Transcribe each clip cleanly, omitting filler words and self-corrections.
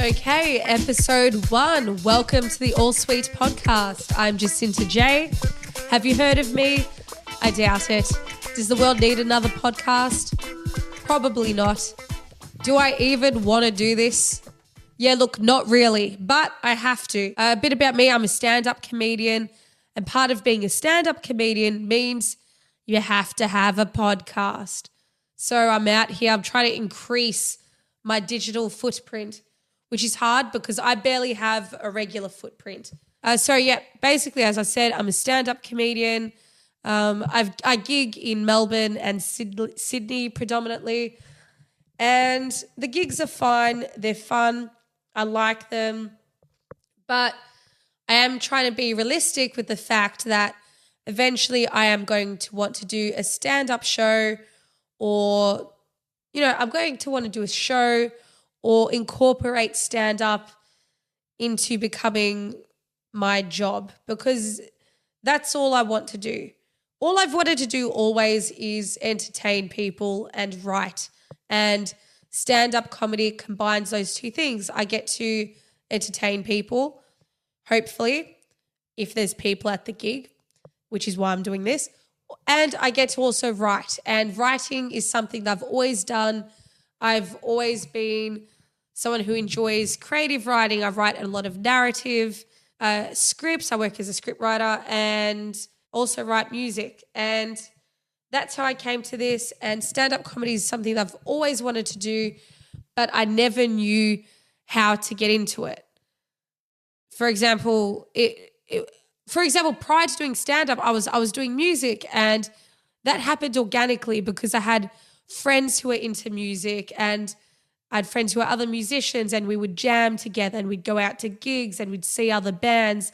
Okay, episode 1. Welcome to the All Sweet podcast. I'm Jacinta Jaye. Have you heard of me? I doubt it. Does the world need another podcast? Probably not. Do I even want to do this? Yeah, look, not really, but I have to. A bit about me, I'm a stand-up comedian, and part of being a stand-up comedian means you have to have a podcast. So I'm out here, I'm trying to increase my digital footprint, which is hard because I barely have a regular footprint. Basically, as I said, I'm a stand-up comedian. I gig in Melbourne and Sydney predominantly, and the gigs are fine. They're fun. I like them, but I am trying to be realistic with the fact that eventually I am going to want to do a stand-up show, or, I'm going to want to do a show or incorporate stand-up into becoming my job, because that's all I want to do. All I've wanted to do always is entertain people and write, and stand-up comedy combines those two things. I get to entertain people, hopefully, if there's people at the gig, which is why I'm doing this, and I get to also write, and writing is something that I've always done. I've always been someone who enjoys creative writing. I write a lot of narrative scripts. I work as a script writer and also write music. And that's how I came to this. And stand-up comedy is something that I've always wanted to do, but I never knew how to get into it. For example, prior to doing stand-up, I was doing music, and that happened organically because I had friends who were into music, and I had friends who were other musicians, and we would jam together, and we'd go out to gigs, and we'd see other bands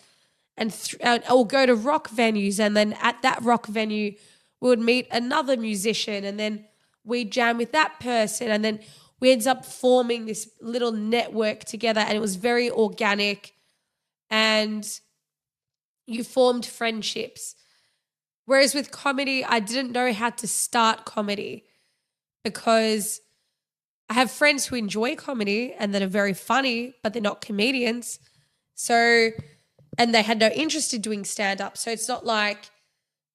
or go to rock venues. And then at that rock venue, we would meet another musician, and then we'd jam with that person. And then we ended up forming this little network together, and it was very organic, and you formed friendships. Whereas with comedy, I didn't know how to start comedy, because I have friends who enjoy comedy and that are very funny, but they're not comedians. And they had no interest in doing stand-up. So it's not like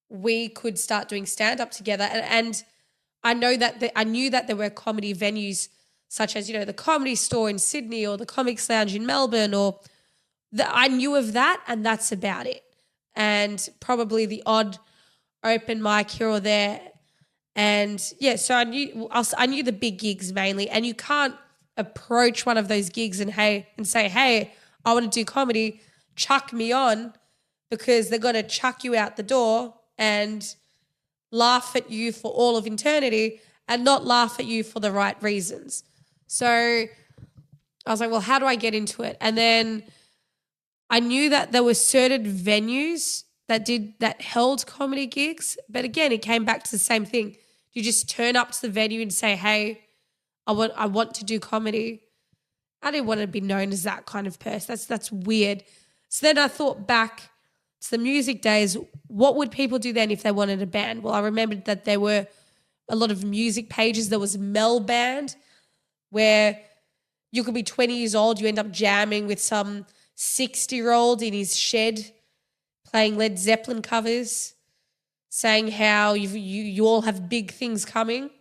we could start doing stand-up together. And I knew that there were comedy venues such as, the Comedy Store in Sydney or the Comics Lounge in Melbourne, I knew of that, and that's about it. And probably the odd open mic here or there. And so I knew the big gigs mainly, and you can't approach one of those gigs and say, hey, I want to do comedy, chuck me on, because they're going to chuck you out the door and laugh at you for all of eternity and not laugh at you for the right reasons. So I was like, well, how do I get into it? And then I knew that there were certain venues that held comedy gigs, but again, it came back to the same thing. You just turn up to the venue and say, hey, I want to do comedy. I didn't want to be known as that kind of person. That's weird. So then I thought back to the music days. What would people do then if they wanted a band? Well, I remembered that there were a lot of music pages. There was Mel Band, where you could be 20 years old, you end up jamming with some 60-year-old in his shed playing Led Zeppelin covers, saying how you all have big things coming.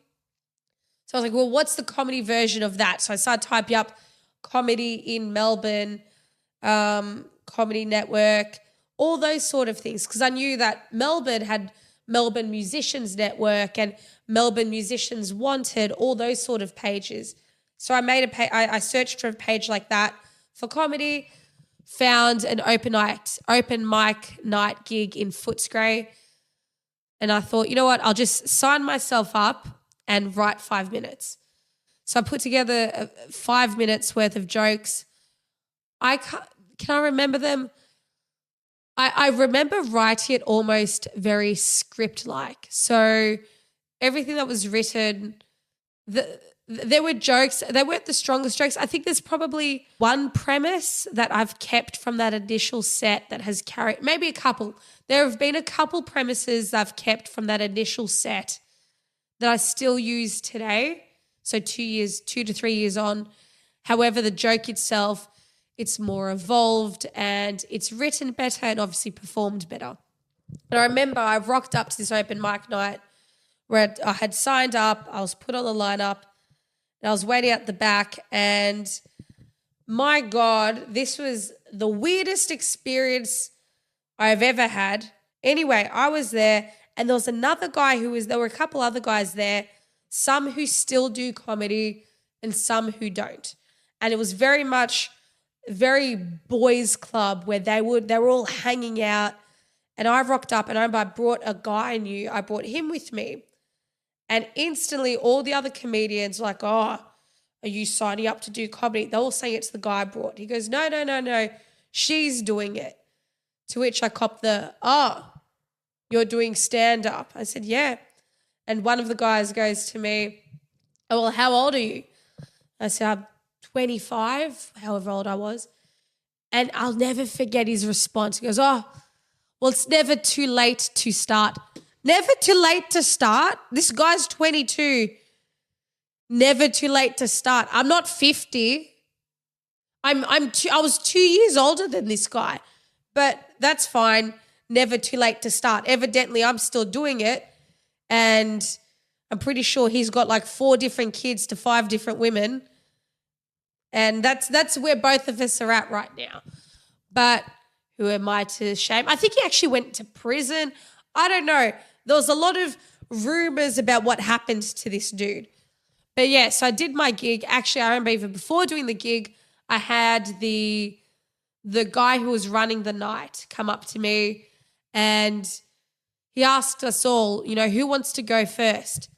So I was like, well, what's the comedy version of that? So I started typing up comedy in Melbourne, Comedy Network, all those sort of things, because I knew that Melbourne had Melbourne Musicians Network and Melbourne Musicians Wanted, all those sort of pages. So I made I searched for a page like that for comedy, found an open mic night gig in Footscray, and I thought, you know what, I'll just sign myself up and write 5 minutes. So I put together 5 minutes worth of jokes. Can I remember them? I remember writing it almost very script-like. So everything that was written, there were jokes. They weren't the strongest jokes. I think there's probably one premise that I've kept from that initial set that has carried, maybe a couple. There have been a couple premises that I've kept from that initial set that I still use today. So 2 to 3 years on. However, the joke itself, it's more evolved and it's written better and obviously performed better. And I remember I rocked up to this open mic night where I had signed up, I was put on the lineup, and I was waiting at the back, and my God, this was the weirdest experience I've ever had. Anyway, I was there, and there was another guy there were a couple other guys there, some who still do comedy and some who don't. And it was very much very boys club where they were all hanging out, and I rocked up and I brought a guy I knew, I brought him with me. And instantly all the other comedians were like, oh, are you signing up to do comedy? They're all saying it's the guy I brought. He goes, no, she's doing it. To which I copped you're doing stand-up. I said, yeah. And one of the guys goes to me, oh, well, how old are you? I said, I'm 25, however old I was. And I'll never forget his response. He goes, oh, well, it's never too late to start. Never too late to start? This guy's 22. Never too late to start. I'm not 50. I was 2 years older than this guy. But that's fine. Never too late to start. Evidently, I'm still doing it. And I'm pretty sure he's got like 4 different kids to 5 different women. And that's where both of us are at right now. But who am I to shame? I think he actually went to prison. I don't know. There was a lot of rumors about what happened to this dude. But yeah, so I did my gig. Actually, I remember even before doing the gig, I had the guy who was running the night come up to me and he asked us all, who wants to go first?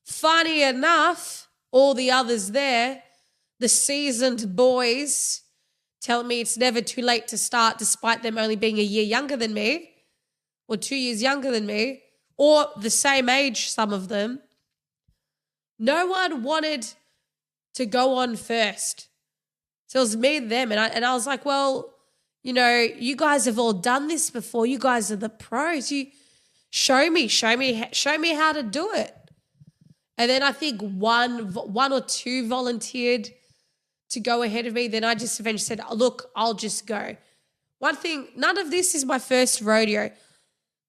Funny enough, all the others there, the seasoned boys, tell me it's never too late to start despite them only being a year younger than me or 2 years younger than me or the same age, some of them. No one wanted to go on first. So it was me and them. And I was like, well, you guys have all done this before. You guys are the pros. You show me how to do it. And then I think one or two volunteered to go ahead of me. Then I just eventually said, look, I'll just go. One thing, none of this is my first rodeo.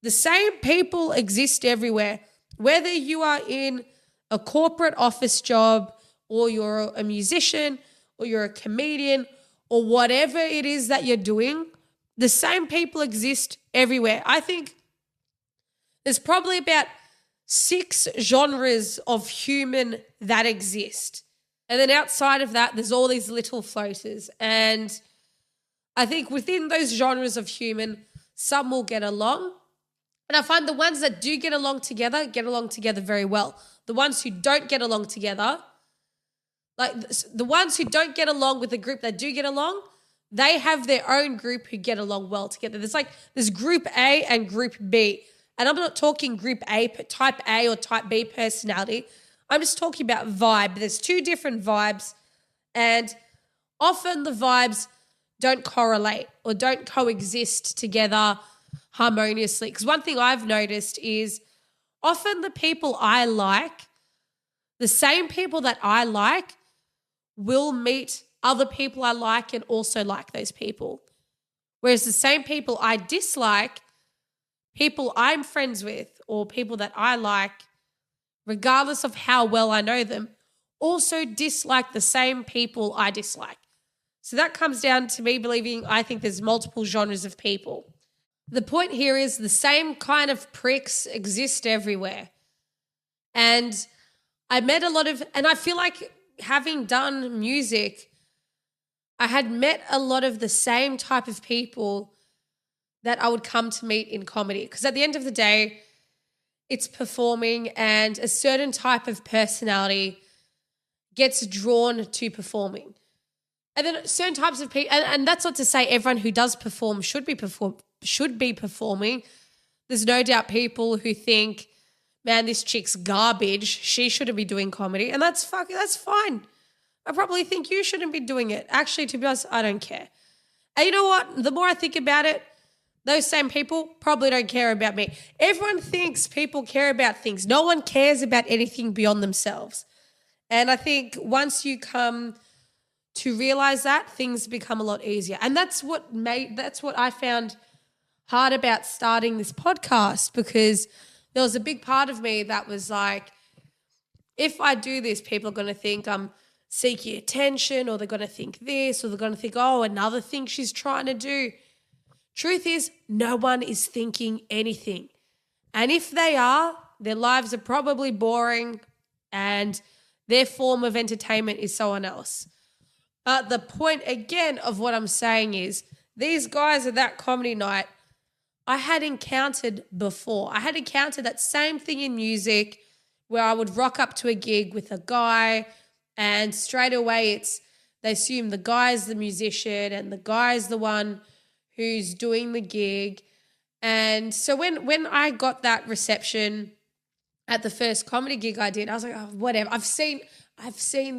The same people exist everywhere. Whether you are in a corporate office job or you're a musician or you're a comedian or whatever it is that you're doing, the same people exist everywhere. I think there's probably about 6 genres of human that exist. And then outside of that, there's all these little floaters. And I think within those genres of human, some will get along. And I find the ones that do get along together very well. The ones who don't get along together, like the ones who don't get along with the group that do get along, they have their own group who get along well together. There's group A and group B. And I'm not talking group A, type A or type B personality. I'm just talking about vibe. There's 2 different vibes, and often the vibes don't correlate or don't coexist together harmoniously. Because one thing I've noticed is often the people I like, the same people that I like, will meet other people I like and also like those people. Whereas the same people I dislike, people I'm friends with or people that I like, regardless of how well I know them, also dislike the same people I dislike. So that comes down to me believing I think there's multiple genres of people. The point here is the same kind of pricks exist everywhere. And I met and I feel like having done music, I had met a lot of the same type of people that I would come to meet in comedy. Because at the end of the day, it's performing and a certain type of personality gets drawn to performing. And then certain types of people, and that's not to say everyone who does perform should be performing. There's no doubt people who think, man, this chick's garbage, she shouldn't be doing comedy. And that's fine. I probably think you shouldn't be doing it. Actually, to be honest, I don't care. And you know what? The more I think about it, those same people probably don't care about me. Everyone thinks people care about things. No one cares about anything beyond themselves. And I think once you come to realize that, things become a lot easier. And that's what I found hard about starting this podcast, because there was a big part of me that was like, if I do this, people are going to think I'm seeking attention, or they're going to think this, or they're going to think, oh, another thing she's trying to do. Truth is, no one is thinking anything. And if they are, their lives are probably boring and their form of entertainment is someone else. But the point again of what I'm saying is, these guys at that comedy night, I had encountered before. I had encountered that same thing in music, where I would rock up to a gig with a guy and straight away they assume the guy's the musician and the guy's the one who's doing the gig. And so when I got that reception at the first comedy gig I did, I was like, oh, whatever. I've seen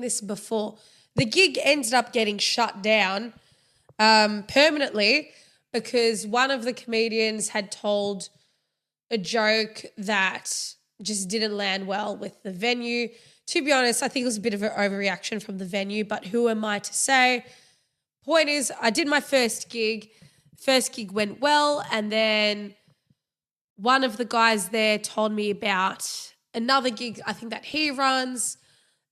this before. The gig ended up getting shut down permanently, because one of the comedians had told a joke that just didn't land well with the venue. To be honest, I think it was a bit of an overreaction from the venue, but who am I to say? Point is, I did my first gig. First gig went well, and then one of the guys there told me about another gig I think that he runs,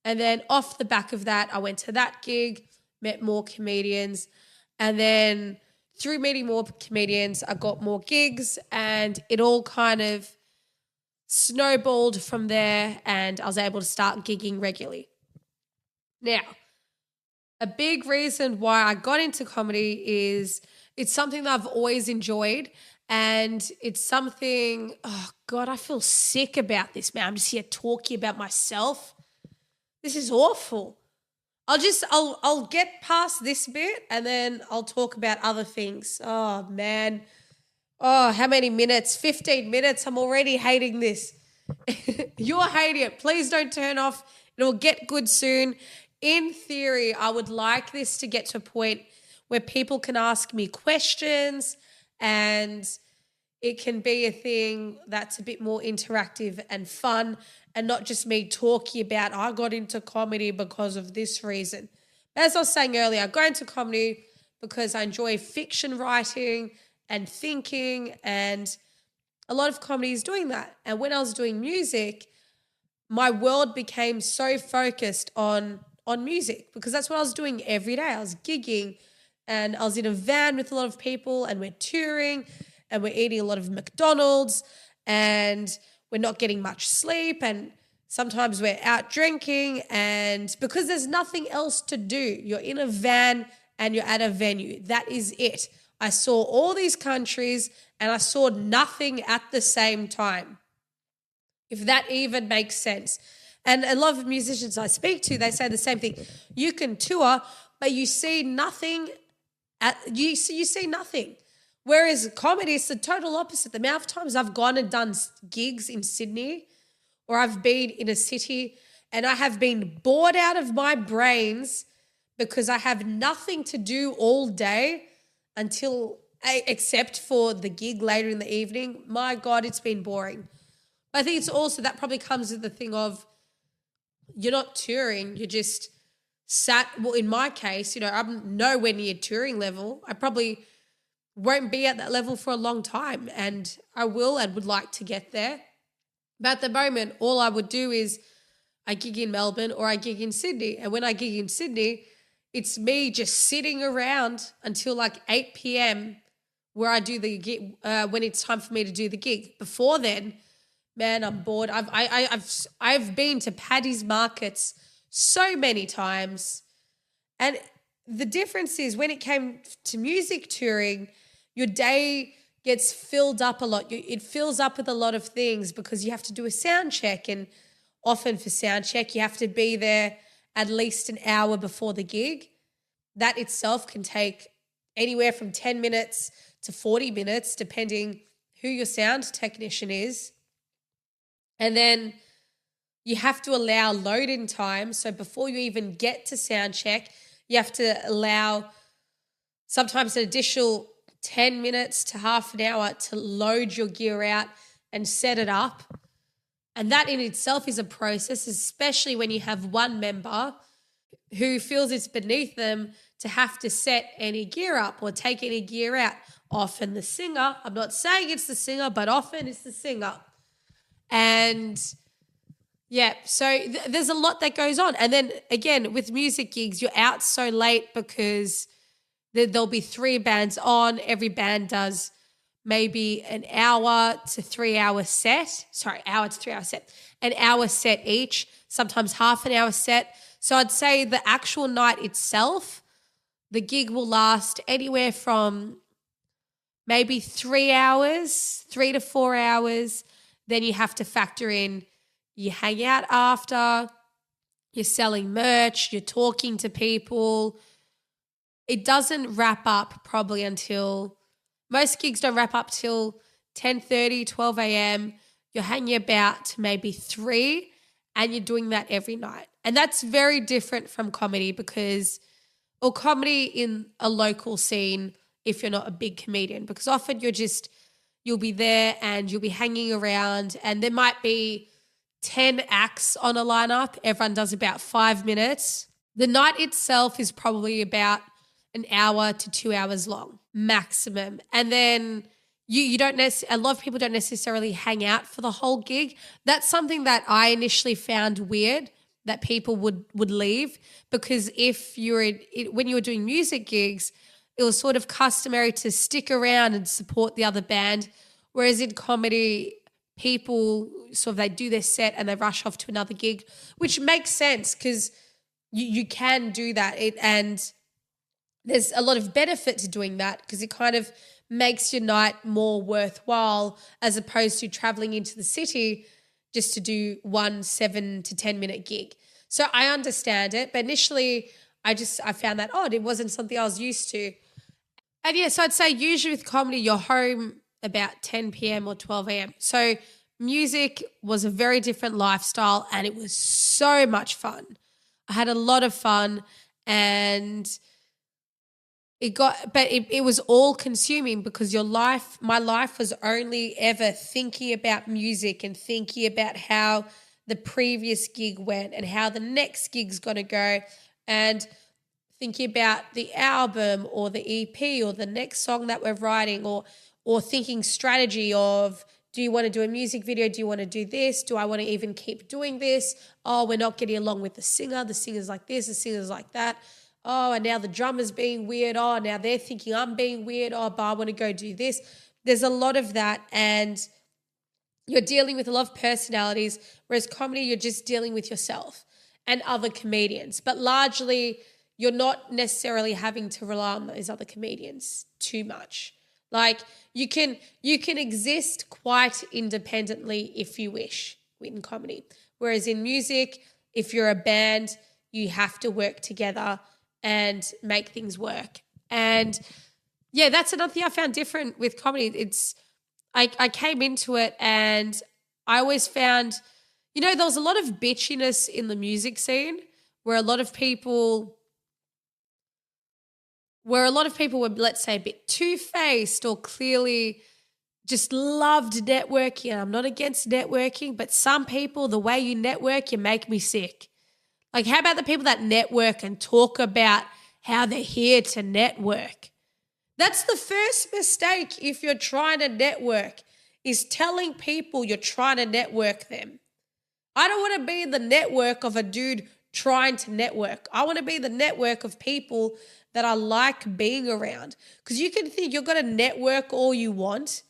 and then off the back of that, I went to that gig, met more comedians, and then through meeting more comedians, I got more gigs, and it all kind of snowballed from there, and I was able to start gigging regularly. Now, a big reason why I got into comedy is it's something that I've always enjoyed, and it's something, oh God, I feel sick about this, man. I'm just here talking about myself. This is awful. I'll get past this bit and then I'll talk about other things. Oh, man. Oh, how many minutes? 15 minutes. I'm already hating this. You're hating it. Please don't turn off. It'll get good soon. In theory, I would like this to get to a point where people can ask me questions, and it can be a thing that's a bit more interactive and fun, and not just me talking about, I got into comedy because of this reason. As I was saying earlier, I got into comedy because I enjoy fiction writing and thinking, and a lot of comedy is doing that. And when I was doing music, my world became so focused on music, because that's what I was doing every day. I was gigging, and I was in a van with a lot of people, and we're touring, and we're eating a lot of McDonald's, and we're not getting much sleep, and sometimes we're out drinking, and because there's nothing else to do. You're in a van and you're at a venue. That is it. I saw all these countries and I saw nothing at the same time, if that even makes sense. And a lot of musicians I speak to, they say the same thing. You can tour, but you see nothing. You see nothing. Whereas comedy is the total opposite. The amount of times I've gone and done gigs in Sydney, or I've been in a city and I have been bored out of my brains because I have nothing to do all day except for the gig later in the evening. My God, it's been boring. But I think it's also, that probably comes with the thing of, you're not touring, you're just sat. Well, in my case, I'm nowhere near touring level. I probably won't be at that level for a long time, and I will and would like to get there. But at the moment, all I would do is I gig in Melbourne or I gig in Sydney. And when I gig in Sydney, it's me just sitting around until like 8 p.m. where I do the gig, when it's time for me to do the gig. Before then, man, I'm bored. I've been to Paddy's markets so many times, and the difference is, when it came to music touring, your day gets filled up a lot. It fills up with a lot of things because you have to do a sound check, and often for sound check you have to be there at least an hour before the gig. That itself can take anywhere from 10 minutes to 40 minutes depending who your sound technician is. And then you have to allow load-in time. So before you even get to sound check, you have to allow sometimes an additional 10 minutes to half an hour to load your gear out and set it up. And that in itself is a process, especially when you have one member who feels it's beneath them to have to set any gear up or take any gear out. Often the singer, I'm not saying it's the singer, but often it's the singer. And yeah, so there's a lot that goes on. And then again, with music gigs, you're out so late because there'll be 3 bands on. Every band does maybe an hour to 3 hour set. Sorry, hour to 3 hour set. An hour set each, sometimes half an hour set. So I'd say the actual night itself, the gig will last anywhere from maybe 3 hours, 3 to 4 hours. Then you have to factor in, you hang out after, you're selling merch, you're talking to people. It doesn't wrap up probably until, most gigs don't wrap up till 10:30, 12 a.m. You're hanging about to maybe 3, and you're doing that every night. And that's very different from comedy or comedy in a local scene if you're not a big comedian, because often you'll be there and you'll be hanging around and there might be 10 acts on a lineup. Everyone does about 5 minutes. The night itself is probably about an hour to 2 hours long maximum. And then you don't a lot of people don't necessarily hang out for the whole gig. That's something that I initially found weird, that people would leave, because when you were doing music gigs, it was sort of customary to stick around and support the other band. Whereas in comedy, people they do their set and they rush off to another gig, which makes sense because you can do that. And there's a lot of benefit to doing that because it kind of makes your night more worthwhile as opposed to traveling into the city just to do one 7 to 10 minute gig. So I understand it, but initially I found that odd. It wasn't something I was used to. And yeah, so I'd say usually with comedy, you're home about 10 p.m. or 12 a.m. So music was a very different lifestyle and it was so much fun. I had a lot of fun and it was all consuming because my life was only ever thinking about music and thinking about how the previous gig went and how the next gig's going to go, and thinking about the album or the EP or the next song that we're writing, or thinking strategy of, do you want to do a music video? Do you want to do this? Do I want to even keep doing this? Oh, we're not getting along with the singer. The singer's like this, the singer's like that. Oh, and now the drummer's being weird. Oh, now they're thinking I'm being weird. Oh, but I want to go do this. There's a lot of that, and you're dealing with a lot of personalities, whereas comedy, you're just dealing with yourself and other comedians. But largely, you're not necessarily having to rely on those other comedians too much. Like you can exist quite independently if you wish in comedy. Whereas in music, if you're a band, you have to work together and make things work. And yeah, that's another thing I found different with comedy. I came into it and I always found, there was a lot of bitchiness in the music scene where a lot of people were, let's say, a bit two-faced or clearly just loved networking. I'm not against networking, but some people, the way you network, you make me sick. Like, how about the people that network and talk about how they're here to network? That's the first mistake if you're trying to network, is telling people you're trying to network them. I don't want to be in the network of a dude trying to network. I want to be the network of people that I like being around. Because you can think you're going to network all you want,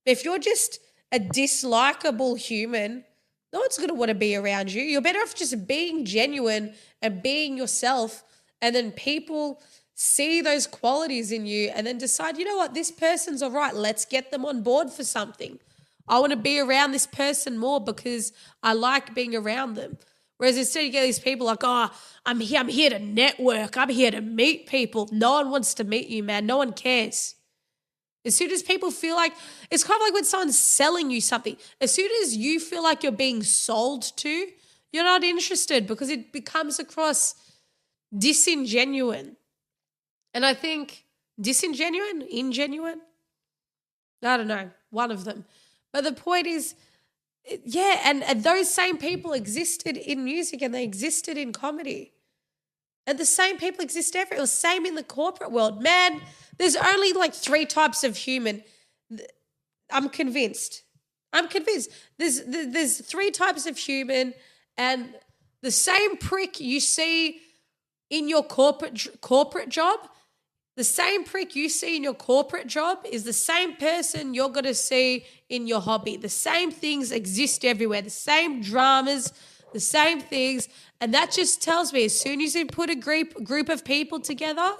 but if you're just a dislikable human, no one's going to want to be around you. You're better off just being genuine and being yourself, and then people see those qualities in you and then decide, you know what, this person's all right. Let's get them on board for something. I want to be around this person more because I like being around them. Whereas instead you get these people like, oh, I'm here to network. I'm here to meet people. No one wants to meet you, man. No one cares. As soon as people feel like, it's kind of like when someone's selling you something. As soon as you feel like you're being sold to, you're not interested because it becomes across disingenuine. And I think ingenuine, I don't know, one of them. But the point is, Yeah, and those same people existed in music and they existed in comedy. And the same people exist everywhere. It was same in the corporate world. Man, there's only like three types of human. I'm convinced. I'm convinced. There's three types of human, and the same prick you see in your corporate job, the same prick you see in your corporate job is the same person you're going to see in your hobby. The same things exist everywhere. The same dramas, the same things. And that just tells me as soon as you put a group of people together,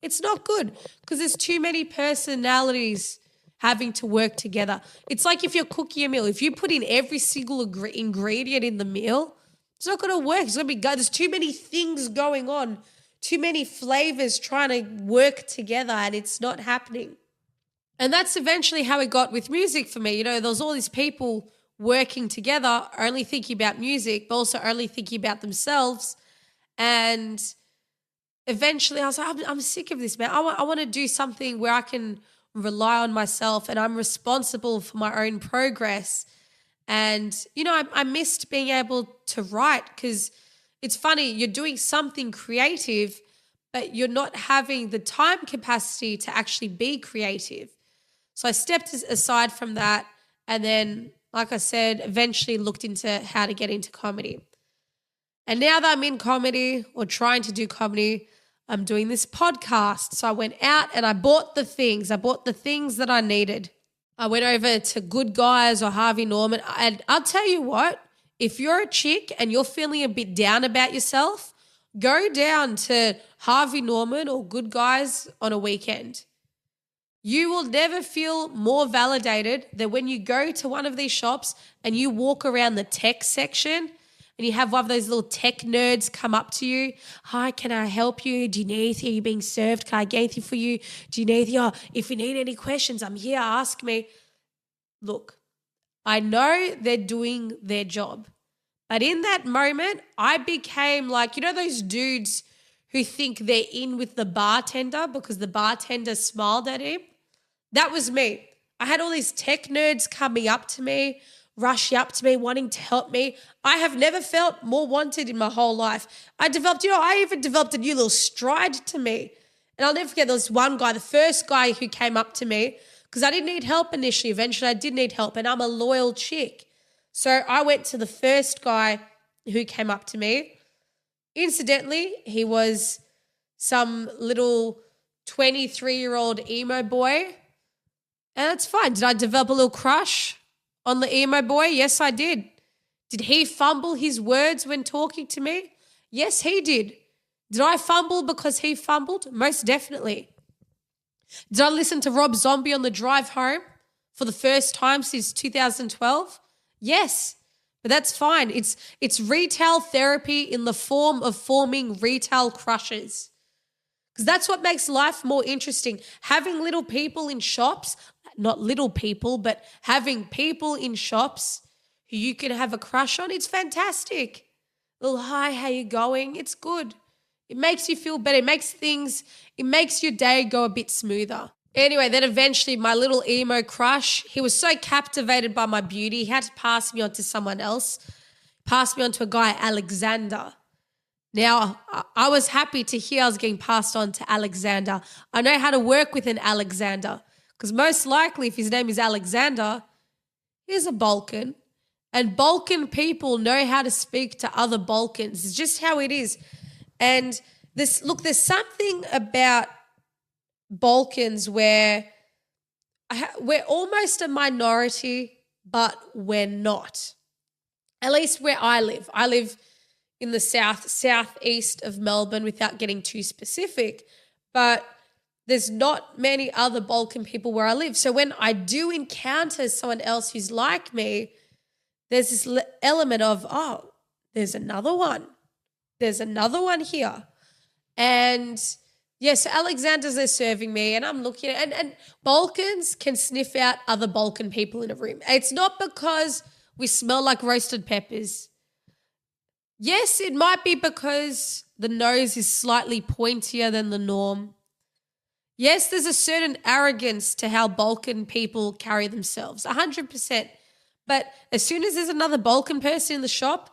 it's not good because there's too many personalities having to work together. It's like if you're cooking a meal, if you put in every single ingredient in the meal, it's not going to work. It's going to be good. There's too many things going on, too many flavors trying to work together, and it's not happening. And that's eventually how it got with music for me. You know, there was all these people working together, only thinking about music, but also only thinking about themselves. And eventually I was like, I'm sick of this, man. I want to do something where I can rely on myself and I'm responsible for my own progress. And, you know, I missed being able to write because it's funny, you're doing something creative, but you're not having the time capacity to actually be creative. So I stepped aside from that and then, like I said, eventually looked into how to get into comedy. And now that I'm in comedy or trying to do comedy, I'm doing this podcast. So I went out and I bought the things. I bought the things that I needed. I went over to Good Guys or Harvey Norman. And I'll tell you what, if you're a chick and you're feeling a bit down about yourself, go down to Harvey Norman or Good Guys on a weekend. You will never feel more validated than when you go to one of these shops and you walk around the tech section and you have one of those little tech nerds come up to you. Hi, can I help you? Do you need anything? Are you being served? Can I get anything for you? Do you need anything? Oh, if you need any questions, I'm here. Ask me. Look, I know they're doing their job. But in that moment, I became like, you know those dudes who think they're in with the bartender because the bartender smiled at him? That was me. I had all these tech nerds coming up to me, rushing up to me, wanting to help me. I have never felt more wanted in my whole life. I even developed a new little stride to me. And I'll never forget, there was one guy, the first guy who came up to me, because I didn't need help initially. Eventually I did need help, and I'm a loyal chick. So I went to the first guy who came up to me. Incidentally, he was some little 23-year-old emo boy. And that's fine. Did I develop a little crush on the emo boy? Yes, I did. Did he fumble his words when talking to me? Yes, he did. Did I fumble because he fumbled? Most definitely. Did I listen to Rob Zombie on the drive home for the first time since 2012? Yes, but that's fine. It's retail therapy in the form of forming retail crushes. Because that's what makes life more interesting. Having little people in shops, not little people, but having people in shops who you can have a crush on, it's fantastic. Little hi, how you going? It's good. It makes you feel better. It makes your day go a bit smoother. Anyway, then eventually my little emo crush, he was so captivated by my beauty, he had to pass me on to someone else. Passed me on to a guy, Alexander. Now, I was happy to hear I was getting passed on to Alexander. I know how to work with an Alexander because most likely if his name is Alexander, he's a Balkan. And Balkan people know how to speak to other Balkans. It's just how it is. And there's something about Balkans where we're almost a minority, but we're not. At least where I live. I live in the southeast of Melbourne without getting too specific, but there's not many other Balkan people where I live. So when I do encounter someone else who's like me, there's this element of, oh, there's another one. There's another one here. And yes, Alexander's there serving me and I'm looking at, and Balkans can sniff out other Balkan people in a room. It's not because we smell like roasted peppers. Yes, it might be because the nose is slightly pointier than the norm. Yes, there's a certain arrogance to how Balkan people carry themselves, 100%. But as soon as there's another Balkan person in the shop,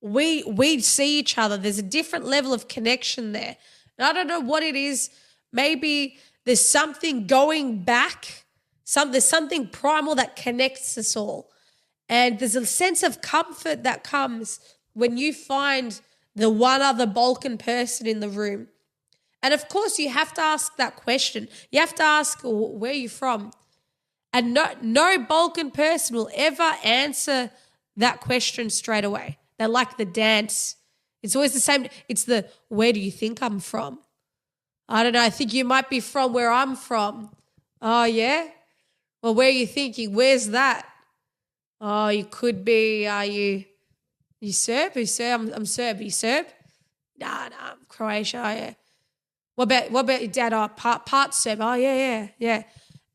we see each other. There's a different level of connection there. And I don't know what it is. Maybe there's something going back. There's something primal that connects us all. And there's a sense of comfort that comes when you find the one other Balkan person in the room. And of course, you have to ask that question. You have to ask, where are you from? And no Balkan person will ever answer that question straight away. They like the dance. It's always the same. It's the, where do you think I'm from? I don't know. I think you might be from where I'm from. Oh, yeah? Well, where are you thinking? Where's that? Oh, you could be, you Serb? I'm Serb. Are you Serb? Nah, I'm Croatia, yeah. What about your dad? Oh, part Serb. Oh, yeah.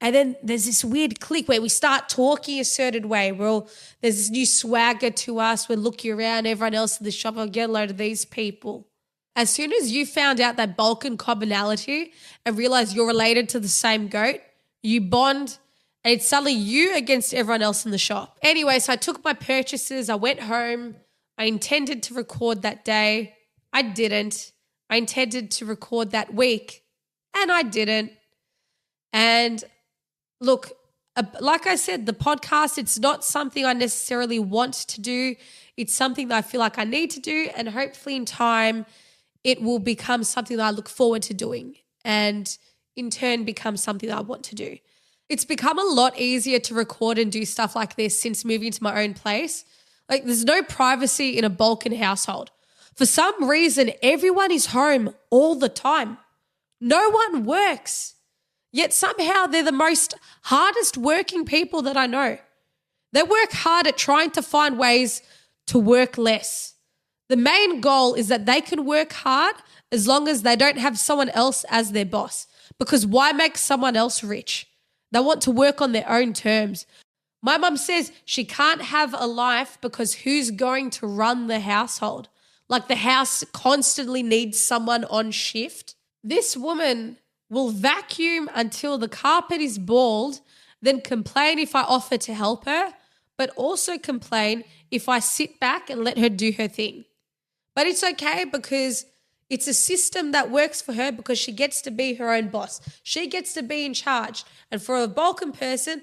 And then there's this weird click where we start talking a certain way. There's this new swagger to us. We're looking around, everyone else in the shop, I'll get a load of these people. As soon as you found out that Balkan commonality and realize you're related to the same goat, you bond, and it's suddenly you against everyone else in the shop. Anyway, so I took my purchases. I went home. I intended to record that day. I didn't. I intended to record that week, and I didn't. And look, like I said, the podcast, it's not something I necessarily want to do. It's something that I feel like I need to do, and hopefully in time it will become something that I look forward to doing and in turn become something that I want to do. It's become a lot easier to record and do stuff like this since moving to my own place. Like, there's no privacy in a Balkan household. For some reason, everyone is home all the time. No one works. Yet somehow they're the most hardest working people that I know. They work hard at trying to find ways to work less. The main goal is that they can work hard as long as they don't have someone else as their boss. Because why make someone else rich? They want to work on their own terms. My mum says she can't have a life because who's going to run the household? Like, the house constantly needs someone on shift. This woman will vacuum until the carpet is bald, then complain if I offer to help her, but also complain if I sit back and let her do her thing. But it's okay because it's a system that works for her because she gets to be her own boss. She gets to be in charge. And for a Balkan person,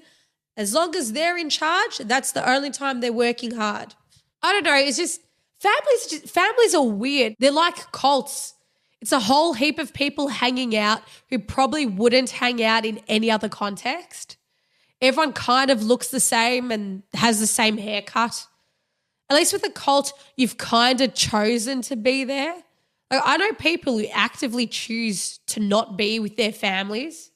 as long as they're in charge, that's the only time they're working hard. I don't know. It's just families are weird. They're like cults. It's a whole heap of people hanging out who probably wouldn't hang out in any other context. Everyone kind of looks the same and has the same haircut. At least with a cult, you've kind of chosen to be there. Like, I know people who actively choose to not be with their families.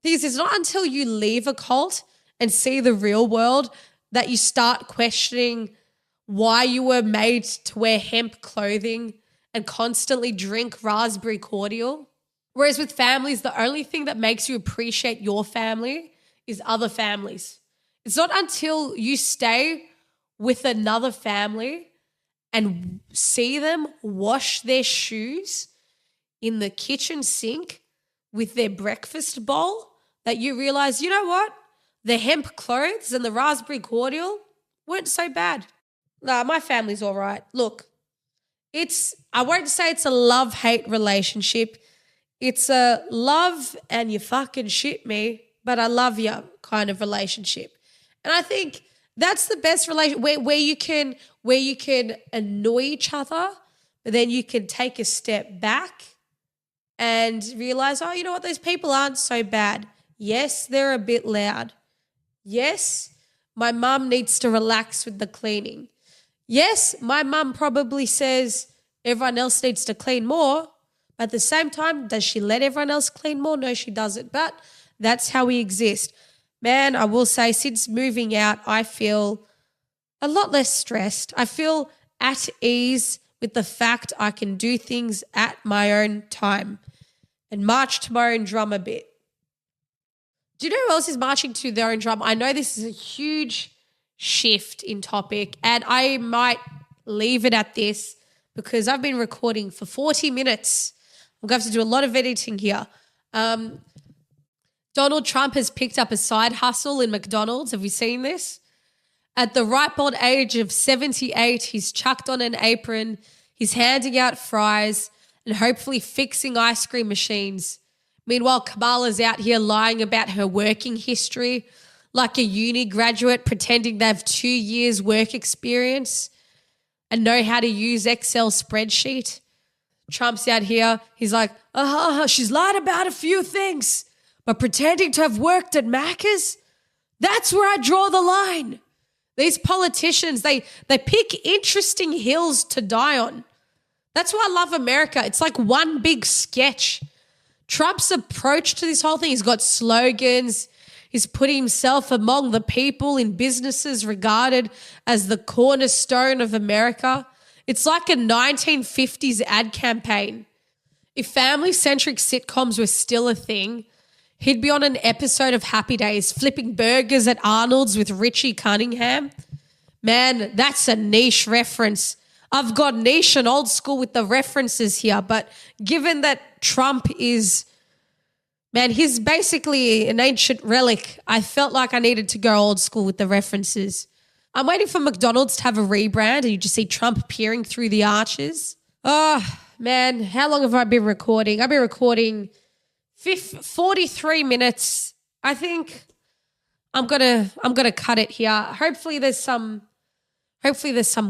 Because it's not until you leave a cult and see the real world that you start questioning why you were made to wear hemp clothing and constantly drink raspberry cordial. Whereas with families, the only thing that makes you appreciate your family is other families. It's not until you stay with another family and see them wash their shoes in the kitchen sink with their breakfast bowl that you realize, you know what? The hemp clothes and the raspberry cordial weren't so bad. Nah, my family's all right. Look, I won't say it's a love-hate relationship. It's a love and you fucking shit me, but I love you kind of relationship. And I think that's the best relationship where you can annoy each other, but then you can take a step back and realize, oh, you know what? Those people aren't so bad. Yes, they're a bit loud. Yes, my mum needs to relax with the cleaning. Yes, my mum probably says everyone else needs to clean more, but at the same time, does she let everyone else clean more? No, she doesn't. But that's how we exist. Man, I will say, since moving out, I feel a lot less stressed. I feel at ease with the fact I can do things at my own time and march to my own drum a bit. Do you know who else is marching to their own drum? I know this is a huge shift in topic and I might leave it at this because I've been recording for 40 minutes. I'm going to have to do a lot of editing here. Donald Trump has picked up a side hustle in McDonald's. Have you seen this? At the ripe old age of 78, he's chucked on an apron, he's handing out fries and hopefully fixing ice cream machines. Meanwhile, Kamala's out here lying about her working history like a uni graduate pretending they have 2 years work experience and know how to use Excel spreadsheet. Trump's out here, he's like, she's lied about a few things, but pretending to have worked at Maccas, that's where I draw the line. These politicians, they pick interesting hills to die on. That's why I love America. It's like one big sketch. Trump's approach to this whole thing, he's got slogans. He's putting himself among the people in businesses regarded as the cornerstone of America. It's like a 1950s ad campaign. If family-centric sitcoms were still a thing, he'd be on an episode of Happy Days flipping burgers at Arnold's with Richie Cunningham. Man, that's a niche reference. I've got niche and old school with the references here, but given that Trump is, man, he's basically an ancient relic, I felt like I needed to go old school with the references. I'm waiting for McDonald's to have a rebrand and you just see Trump peering through the arches. Oh, man, how long have I been recording? I've been recording 43 minutes. I think I'm gonna cut it here. Hopefully there's some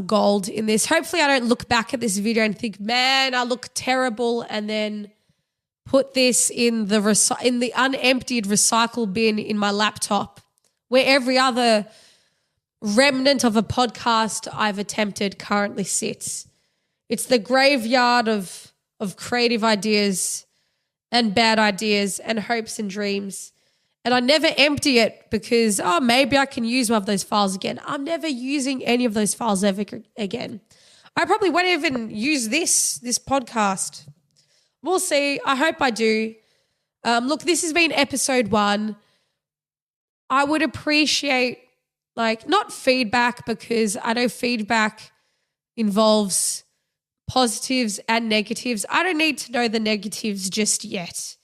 gold in this. Hopefully I don't look back at this video and think, man, I look terrible, and then put this in the unemptied recycle bin in my laptop, where every other remnant of a podcast I've attempted currently sits. It's the graveyard of creative ideas and bad ideas and hopes and dreams. And I never empty it because, maybe I can use one of those files again. I'm never using any of those files ever again. I probably won't even use this podcast. We'll see. I hope I do. Look, this has been episode 1. I would appreciate, not feedback, because I know feedback involves positives and negatives. I don't need to know the negatives just yet.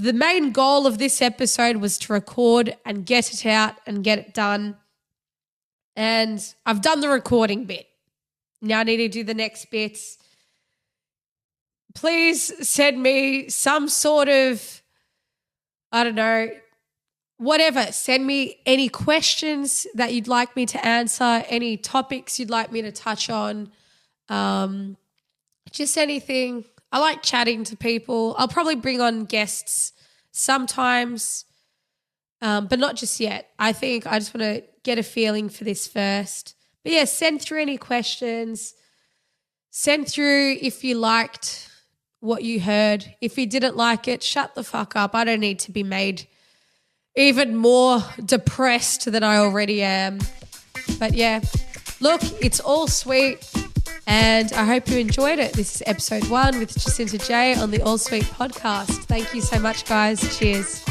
The main goal of this episode was to record and get it out and get it done. And I've done the recording bit. Now I need to do the next bits. Please send me some sort of, whatever. Send me any questions that you'd like me to answer, any topics you'd like me to touch on, just anything. I like chatting to people. I'll probably bring on guests sometimes, but not just yet. I think I just want to get a feeling for this first. But yeah, send through any questions. Send through if you liked what you heard. If you didn't like it, shut the fuck up. I don't need to be made even more depressed than I already am. But yeah, look, it's all sweet. And I hope you enjoyed it. This is episode 1 with Jacinta Jaye on the All Sweet podcast. Thank you so much, guys. Cheers.